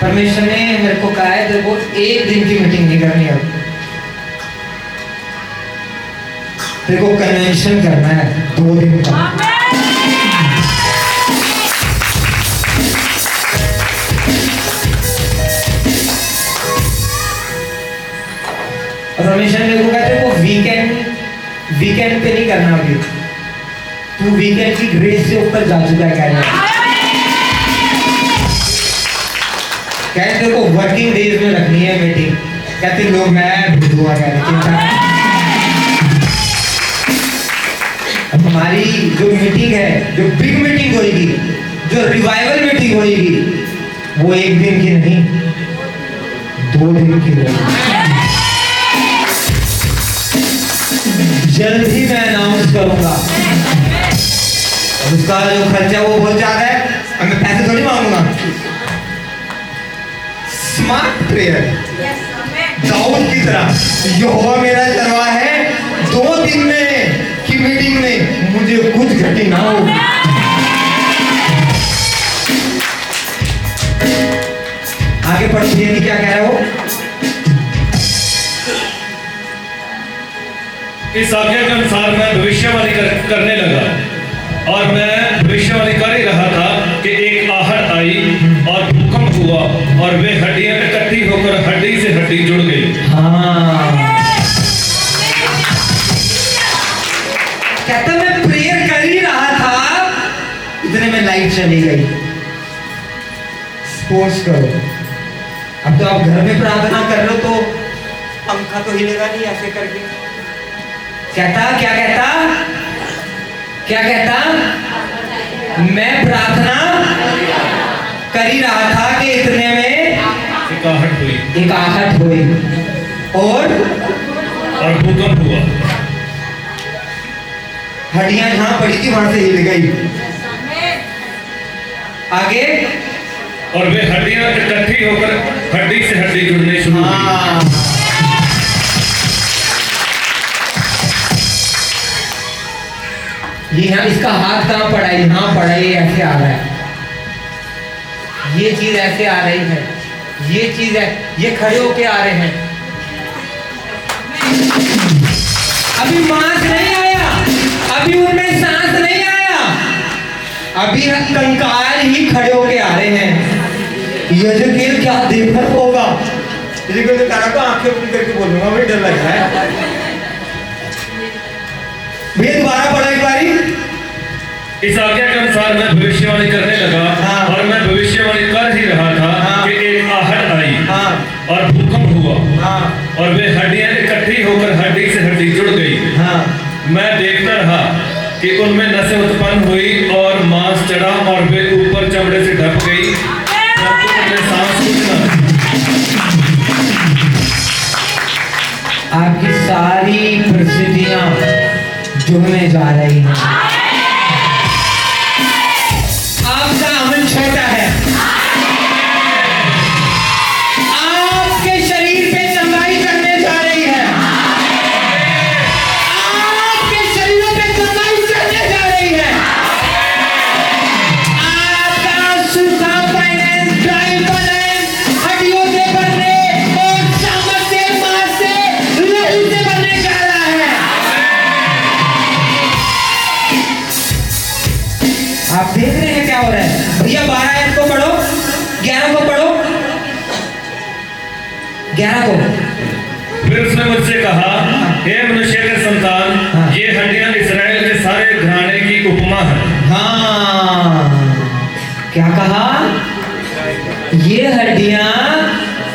परमेश्वर ने मेरे को कहा है तेरे को एक दिन की मीटिंग नहीं करनी, अब तेरे को कन्वेंशन करना है 2 दिन का। परमेश्वर ने मेरे को कहा तेरे को वीकेंड पे नहीं करना, अभी तू वीकेंड की ग्रेस से ऊपर जा चुका है। कहते को वर्किंग डेज में रखनी है मीटिंग। कहते लोग मैं भेजूंगा, कह रहे चिंता। अब हमारी जो मीटिंग है, जो बिग मीटिंग होगी, जो रिवाइवल मीटिंग होगी, वो 1 दिन की नहीं 2 दिन की होगी। जल्द ही मैं अनाउंस करूंगा। उसका जो खर्चा वो बहुत ज्यादा है, अब मैं पैसे थोड़ी मांगूंगा। स्मार्ट प्रेयर, दाऊद की तरह, यहोवा मेरा चरवाहा है, 2 दिन में की मीटिंग में मुझे कुछ घटी ना हो। आगे पढ़िए क्या कह रहे हो। इस आज्ञा के अनुसार मैं भविष्यवाणी करने लगा, और मैं भविष्यवाणी कर ही रहा था कि एक आहट आई और भूकंप हुआ, और वे हड्डियां इकट्ठी होकर हड्डी से हड्डी जुड़ गई। कहता मैं प्रेयर कर ही रहा था, इतने में लाइट चली गई। स्पोर्ट्स करो, अब तो आप घर में प्रार्थना कर लो तो पंखा तो हिलेगा नहीं ऐसे करके। कहता क्या कहता मैं प्रार्थना कर ही रहा था कि इतने में एक आहट हुई और भूकंप हुआ। हड्डियां जहां पड़ी थी वहां से हिल गई। आगे, और वे हड्डियां इकट्ठी होकर हड्डी से हड्डी जुड़ने शुरू हुई। ये यहाँ इसका हाथ कहाँ पड़ा है, यहाँ पड़ा है, ऐसे आ रहा है, ये चीज ऐसे आ रही है, ये चीज है, ये खड़े होके आ रहे हैं। अभी मांस नहीं आया, अभी उनमें सांस नहीं आया, अभी कंकाल ही खड़े होके आ रहे हैं। ये जो खेल क्या देखकर होगा, तो आंखें अपनी करके बोलूंगा, मुझे डर लग रहा है। भैया दोबारा पढ़ो एक बारी। इस आज्ञा के अनुसार मैं भविष्यवाणी करने लगा, और मैं भविष्यवाणी कर ही रहा था कि एक आहट आई और भूकंप हुआ, और वे हड्डियां इकट्ठी होकर हड्डी से हड्डी जुड़ गई। मैं देखता रहा कि उनमें नसें उत्पन्न हुई और मांस चढ़ा, और वे ऊपर चमड़े से ढक गई, सांस उठना। आपकी सारी परिस्थितियां जुड़ने जा रही हैं। आपका अमन छोटा है, आपके शरीर पे चंगाई करने जा रही है, आपके शरीरों पे चंगाई करने जा रही है। आपका सूखा फाइनेंस, ड्राई फाइनेंस हड्डियों से भरने और सामर्थ से, मांस से, लहू से भरने जा रहा है। 11 को। फिर उसने मुझसे कहा, हे मनुष्य के संतान, ये हड्डियां इस्राएल के सारे घराने की उपमा है। हाँ, क्या कहा? ये हड्डियां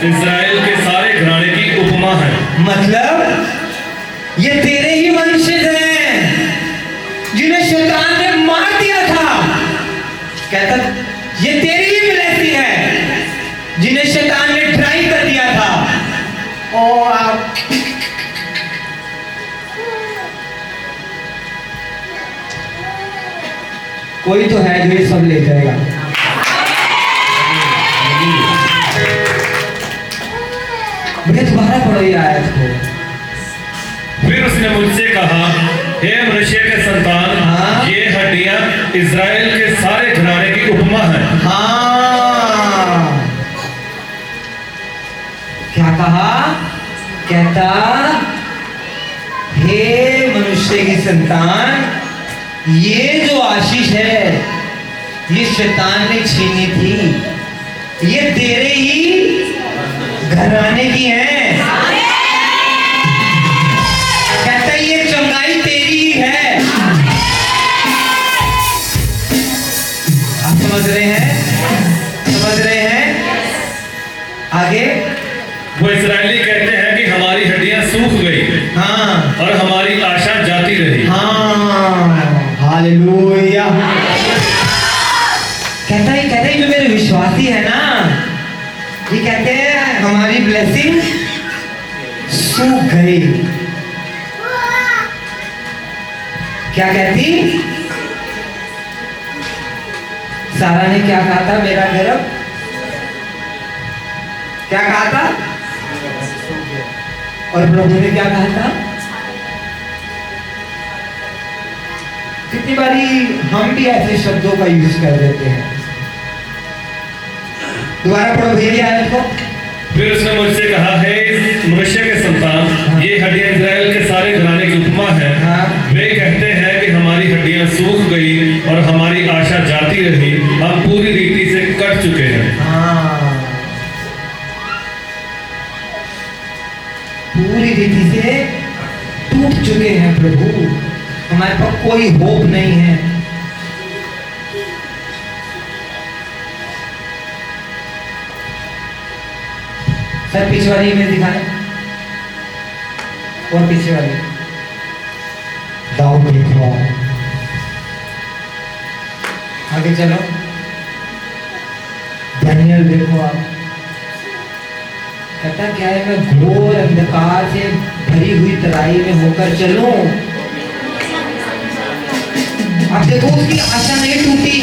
इस्राएल के सारे घराने की उपमा है। मतलब ये तेरे ही वंशज हैं जिन्हें शैतान ने मार दिया था। कहता ये तेरी ही ब्लेसिंग है जिन्हें शैतान ने ट्राई कर दिया था। और आप कोई तो है जो ये सब ले जाएगा। भैया दोबारा पढ़ो ये आयत को। फिर उसने मुझसे कहा, हे मनुष्य के संतान, हाँ? ये हड्डियां इस्राएल के सारे घराने की उपमा है। हाँ, क्या कहा? कहता हे मनुष्य की संतान, ये जो आशीष है ये शैतान ने छीनी थी, ये तेरे ही घराने की है। कहता ये चंगाई तेरी ही है। आप समझ रहे हैं? समझ रहे हैं? आगे वो इस्राएली कहते हैं कि हमारी हड्डियां सूख गई, हाँ, और हमारी आशा जाती रही। हाँ, हालेलुया। कहता है जो मेरे विश्वासी है ना, ये कहते हैं हमारी ब्लेसिंग सूख गई। क्या कहती? सारा ने क्या कहा था? मेरा गर्भ क्या कहा था? और प्रभु ने क्या कहा था? कितनी बारी हम भी ऐसे शब्दों का यूज कर देते हैं। दोबारा पढ़ो भैया आयत को। फिर उसने मुझसे कहा, हे मनुष्य के संतान, ये हड्डियां इस्राएल के सारे घराने की उपमा है। हाँ। वे कहते हैं कि हमारी हड्डियां सूख गई और हमारी आशा जाती रही, हम पूरी रीति से कट चुके हैं। हाँ, पूरी रीति से टूट चुके हैं प्रभु, हमारे पास कोई होप नहीं है। सर पीछे वाली इमेज दिखाएं, और पीछे वाली दाऊद देखो। आगे चलो, दानियल देखो आप। कहता क्या है, मैं घोर अंधकार से भरी हुई तराई में होकर चलूं। आप देखो उसकी आशा नहीं टूटी।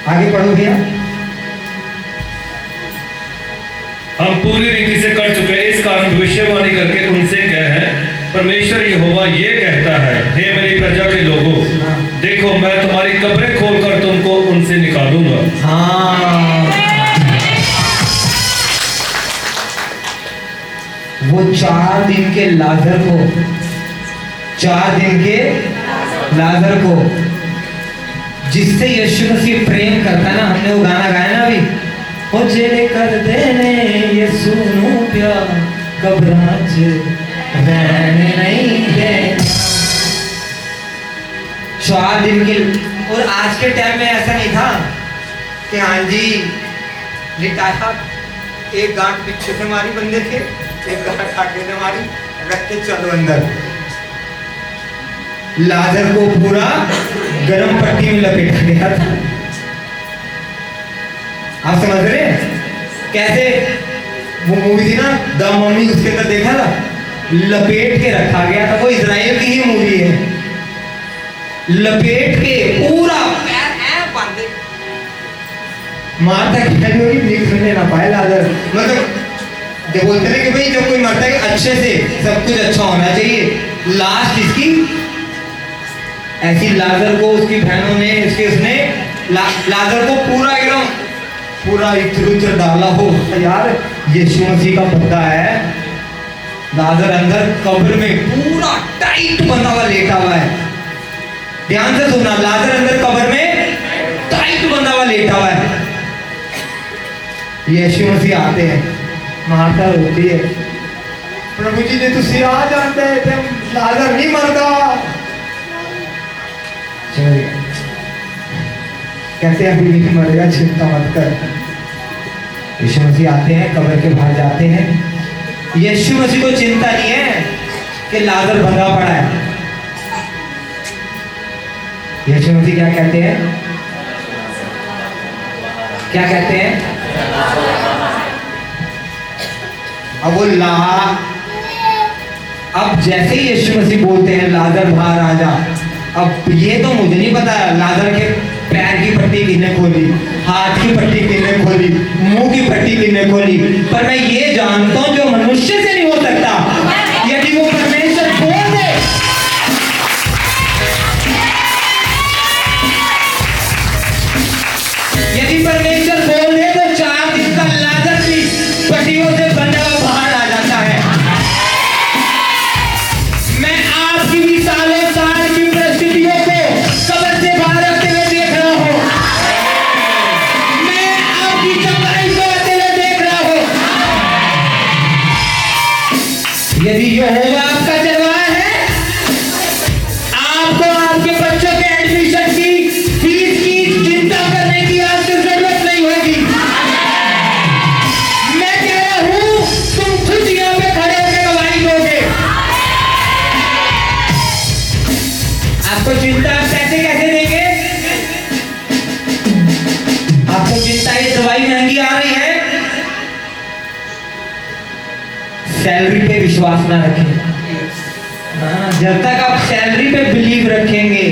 आगे पढ़ो भैया। हम पूरी रीति से कट चुके हैं, इस कारण भविष्यवाणी करके उनसे कह है, परमेश्वर यहोवा ये कहता है, हे मेरी प्रजा के लोगों, देखो मैं तुम्हारी कब्रें खोलकर तुमको उनसे निकालूंगा। हाँ, वो 4 दिन के लाजर को, 4 दिन के लाजर को जिससे यीशु मसीह प्रेम करता है ना, हमने वो गाना गाया ना अभी, हो जेले कर देने यीशु नु प्यार घबराच रहने नहीं देना। 4 दिन के। और आज के टाइम में ऐसा नहीं था कि हाँ जी लिटाया, एक गांठ पीछे से मारी बंदे के, एक गांठ आगे से मारी, रख के चलो अंदर। लाजर को पूरा गरम पट्टी में लपेटा गया था। आप समझ रहे हैं कैसे? वो मूवी थी ना द मम्मी, उसके अंदर देखा था, लपेट के रखा गया था। वो इजराइल की ही मूवी है। लपेट के पूरा पैर है बांधे, मारता सुनने ना पाए लाजर। मतलब जब बोलते हैं कि भाई जब कोई मरता है अच्छे से, सब कुछ अच्छा होना चाहिए, लास्ट इसकी ऐसी लाजर को उसकी बहनों ने उसने लाजर को पूरा एकदम पूरा इत्र डाला हो। यार यीशु मसीह का बंदा है, लाजर अंदर कब्र में पूरा टाइट बंधा हुआ लेटा हुआ है। ध्यान से सुनना, लाजर अंदर कब्र में टाइट बंधा हुआ लेटा हुआ है। यीशु मसीह आते हैं, मार्था रोती है, प्रभु जी ने तुसी आ जाते थे, लाजर नहीं मरता। चल गया। कहते हैं अभी नहीं मरेगा, चिंता मत कर। यीशु मसीह आते हैं, कब्र के बाहर जाते हैं। यीशु मसीह को चिंता नहीं है कि लाजर भगा पड़ा है। यीशु मसीह क्या कहते हैं? क्या कहते हैं? अब जैसे ही यीशु मसीह बोलते हैं लाजर बाहर आ जा, अब ये तो मुझे नहीं पता लाजर के पैर की पट्टी किसने खोली, हाथ की पट्टी किसने खोली, मुंह की पट्टी किसने खोली, पर मैं ये जानता हूं जो मनुष्य से नहीं हो सकता, यदि वो परमेश्वर बोल दे, यदि परमेश्वर बोल दे तो 4 दिन का लाजर भी पट्टियों से बंधा हुआ बाहर आ जाता है। मैं आपकी भी सालों साल की परिस्थितियों को कब्र से बाहर आते हुए देख रहा हूं। मैं आपकी चंगाई को आते हुए देख रहा हूं। यदि यहोवा आपका चरवाहा है, आपको आपके बच्चों के एडमिशन की फीस की चिंता करने की आपको जरूरत नहीं होगी। मैं कह रहा हूं तुम खुद यहाँ पे खड़े होकर गवाही दोगे। आपको चिंता पैसे कैसे देंगे? आपको चिंता ये दवाई महंगी आ रही है, सैलरी पे विश्वास ना रखें। जब तक आप सैलरी पे बिलीव रखेंगे,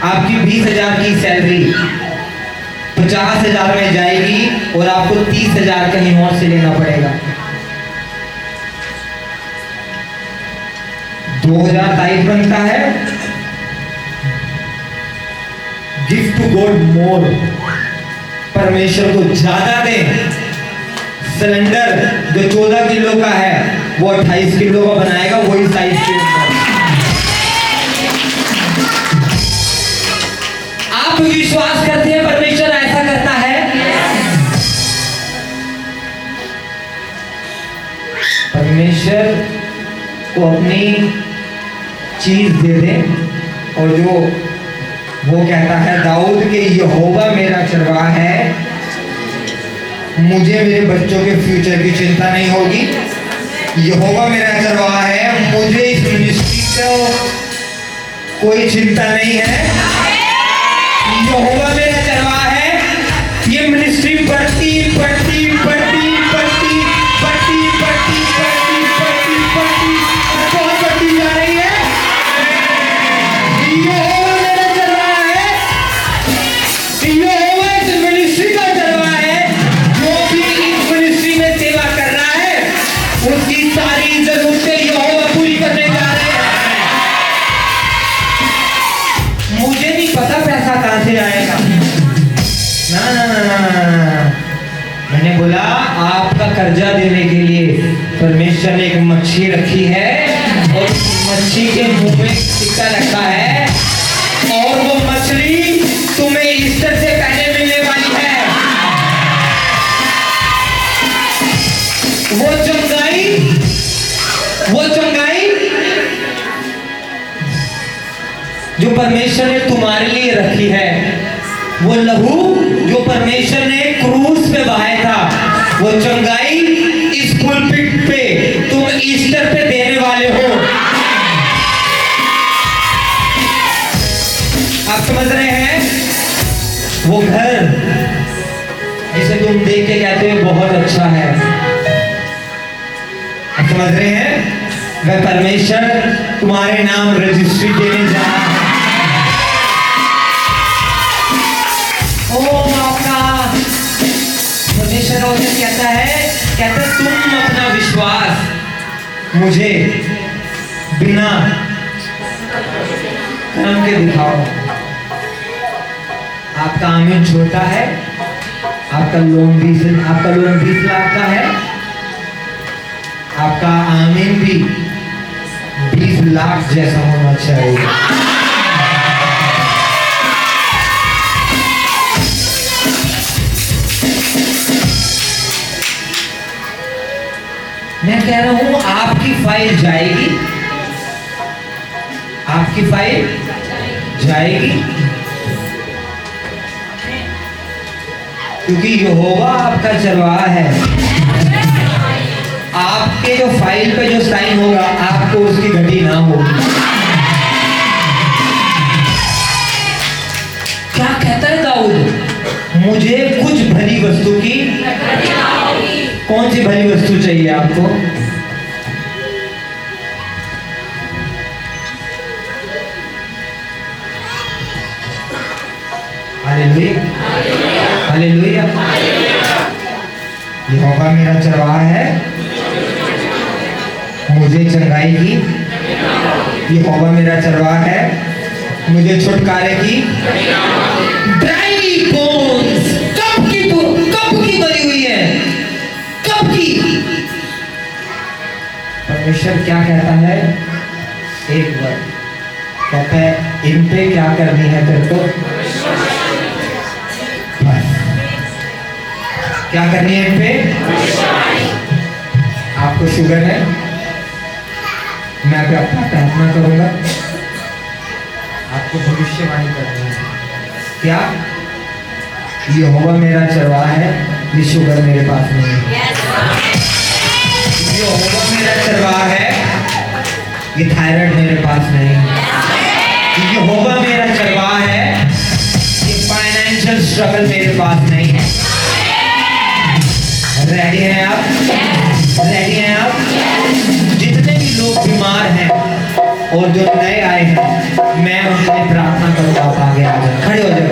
आपकी 20,000 की सैलरी 50,000 में जाएगी और आपको 30,000 कहीं और से लेना पड़ेगा। 2,000 टाइप बनता है, गिव टू गॉड मोर, परमेश्वर को ज्यादा दें। सिलेंडर जो 14 किलो का है वो 28 किलो का बनाएगा, वही साइज के ऊपर। आप विश्वास करते हैं परमेश्वर ऐसा करता है? परमेश्वर को अपनी चीज दे दें और जो वो कहता है दाऊद के यहोवा मेरा चरवाहा है, मुझे मेरे बच्चों के फ्यूचर की चिंता नहीं होगी। यहोवा मेरा चरवाहा है, मुझे इस मिनिस्ट्री को कोई चिंता नहीं है। यहोवा मेरा चरवाहा है, ये मिनिस्ट्री बढ़ती बढ़ती बढ़ती बढ़ती बढ़ती बढ़ती बढ़ती बढ़ती बढ़ती बहुत बढ़ती जा रही है। यहोवा मेरा चरवाहा है, यहोवा इस मिनिस्ट्री का चरवाहा है। जो भी इस मिनिस्ट्री में सेवा कर रहा है उसकी सारी जरूरतें यहोवा पूरी करने जा रहे हैं। मुझे नहीं पता पैसा कहां से आएगा, ना ना ना ना ना। मैंने बोला आपका कर्जा देने के लिए परमेश्वर ने एक मच्छी रखी है और मच्छी के मुंह में सिक्का रखा है और वो मछली तुम्हें ईस्टर से पहले मिलने वाली है। वो चंगाई जो परमेश्वर ने तुम्हारे लिए रखी है, वो लहू जो परमेश्वर ने क्रूस पे बहाया था, वो चंगाई इस पुलपिट पे तुम ईस्टर पे देने वाले हो। आप समझ रहे हैं? वो घर जिसे तुम देख के कहते हो बहुत अच्छा है, आप समझ रहे हैं? वह परमेश्वर तुम्हारे नाम रजिस्ट्री देने जा रहा है। परमेश्वर कहता है तुम अपना विश्वास मुझे बिना कर्म के दिखाओ। आपका आमीन छोटा है, आपका लोन 20 लाख का है, आपका आमीन भी 20 लाख जैसा होना चाहिए। मैं कह रहा हूं आपकी फाइल जाएगी, आपकी फाइल जाएगी, क्योंकि यहोवा आपका चरवाहा है। आपके जो फाइल पे जो साइन होगा आपको उसकी घटी ना होगी। क्या कहता है दाऊद? मुझे कुछ भली वस्तु की, कौन सी भली वस्तु चाहिए आपको? Hallelujah, hallelujah. यहोवा मेरा चरवाहा है, मुझे चंगाई की। यहोवा मेरा चरवाहा है, मुझे छुटकारे की। ड्राई बोन्स, कब की बनी हुई है, कब की? परमेश्वर क्या कहता है? एक बार कहता है इन पे क्या करनी है तेरे को? बस क्या करनी है इन पे? आपको शुगर है, मैं अभी अपना प्रार्थना करूंगा, आपको भविष्यवाणी करनी है। क्या? यहोवा मेरा चरवाहा है, ये शुगर मेरे पास नहीं है। यहोवा मेरा चरवाहा है, ये थायराइड मेरे पास नहीं है। यहोवा मेरा चरवाहा है, ये फाइनेंशियल स्ट्रगल मेरे पास नहीं है। रेडी हैं आप? रेडी हैं आप? जितने भी लोग बीमार हैं और जो नए आए हैं, मैं उनके लिए प्रार्थना करूंगा, आप आगे आ जाए, खड़े हो जाए।